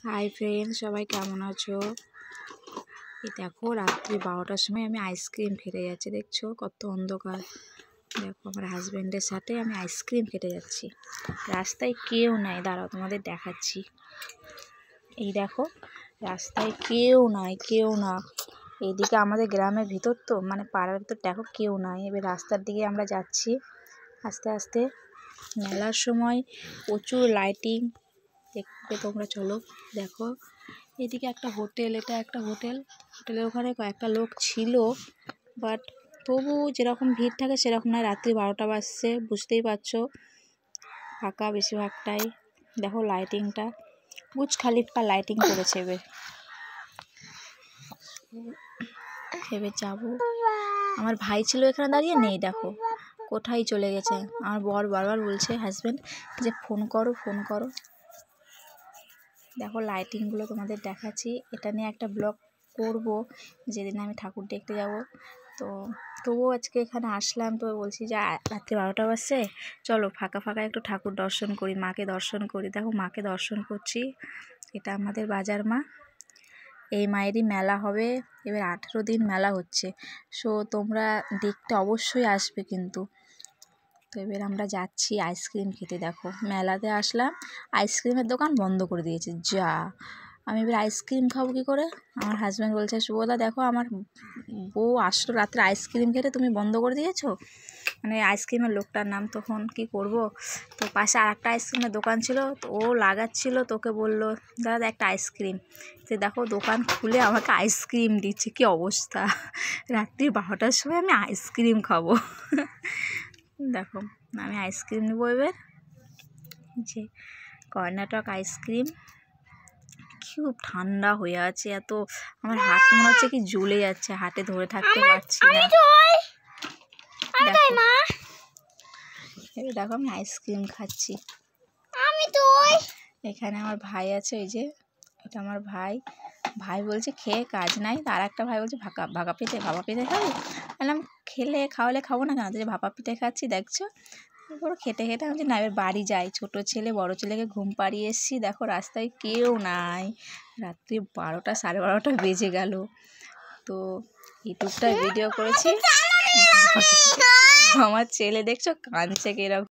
Hi friends, সবাই কেমন আছো? এই দেখো রাত্রি 12টার সময় আমি আইসক্রিম খেতে যাচ্ছি। দেখছো কত অন্ধকার। দেখো আমার হাজব্যান্ডের সাথে আমি আইসক্রিম খেতে যাচ্ছি। রাস্তায় কেউ নাই, দাঁড়াও তোমাদের দেখাচ্ছি। এই দেখো রাস্তায় কেউ নাই, কেউ না। এইদিকে আমাদের গ্রামের ভিতর তো, মানে পাড়ার ভিতর, দেখো কেউ নাই। এবার রাস্তার দিকে আমরা যাচ্ছি আস্তে আস্তে। মেলার সময় প্রচুর লাইটিং দেখবে তোমরা, চলো দেখো। এদিকে একটা হোটেল, এটা একটা হোটেলের ওখানে কয়েকটা লোক ছিল, বাট তবু যেরকম ভিড় থাকে সেরকম নয়। রাত্রি 12টা বাজছে, বুঝতেই পারছো, ফাঁকা বেশিরভাগটাই। দেখো লাইটিংটা, বুর্জ খলিফা লাইটিং করেছে। এবার যাবো। আমার ভাই ছিল এখানে দাঁড়িয়ে, নেই, দেখো কোথায় চলে গেছে। আমার বর বারবার বলছে, হাজব্যান্ড, যে ফোন করো। দেখো লাইটিংগুলো তোমাদের দেখাচ্ছি। এটা নিয়ে একটা ব্লগ করব যেদিন আমি ঠাকুর দেখতে যাব। তো তবুও আজকে এখানে আসলাম, তো বলছি যে রাত্রি 12টা বাজছে, চলো ফাঁকা একটু ঠাকুর দর্শন করি, মাকে দর্শন করি। দেখো মাকে দর্শন করছি। এটা আমাদের বাজার মা। এই মায়েরই মেলা হবে, এবার 18 দিন মেলা হচ্ছে। সো তোমরা দেখতে অবশ্যই আসবে কিন্তু। তো এবার আমরা যাচ্ছি আইসক্রিম খেতে। দেখো মেলাতে আসলাম, আইসক্রিমের দোকান বন্ধ করে দিয়েছে। যা, আমি এবার আইসক্রিম খাবো কী করে? আমার হাজব্যান্ড বলছে, শুভদা দেখো আমার বউ আসলো রাত্রে আইসক্রিম খেতে, তুমি বন্ধ করে দিয়েছো। মানে আইসক্রিমের লোকটার নাম, তখন কি করব। তো পাশে আর একটা আইসক্রিমের দোকান ছিল, তো ও লাগাচ্ছিল, তোকে বললো দাদা একটা আইসক্রিম। তো দেখো দোকান খুলে আমাকে আইসক্রিম দিচ্ছে, কি অবস্থা। রাত্রি 12টার সময় আমি আইসক্রিম খাবো। দেখো আমি আইসক্রিম নেবো এবার, যে কর্ণাটক আইসক্রিম। খুব ঠান্ডা হয়ে আছে, এত আমার হাত মনে হচ্ছে কি জ্বলে যাচ্ছে, হাতে ধরে থাকতে পারছি না। দেখো আমি আইসক্রিম খাচ্ছি। এখানে আমার ভাই আছে, ওই যে এটা আমার ভাই বলছে খেয়ে কাজ নাই। আর একটা ভাই বলছে ভাপা পিঠে খাবি। বললাম খাওয়ালে খাবো না কেন, যে ভাপা পিঠে খাচ্ছি দেখছো। পুরো খেতে আমি না এবার বাড়ি যাই। ছোটো ছেলে বড় ছেলেকে ঘুম পাড়িয়ে এসেছি। দেখো রাস্তায় কেউ নাই, রাত্রি 12টা 12:30 বেজে গেল। তো ইউটিউবটায় ভিডিও করেছি। আমার ছেলে দেখছো কাঁদছে কিরকম।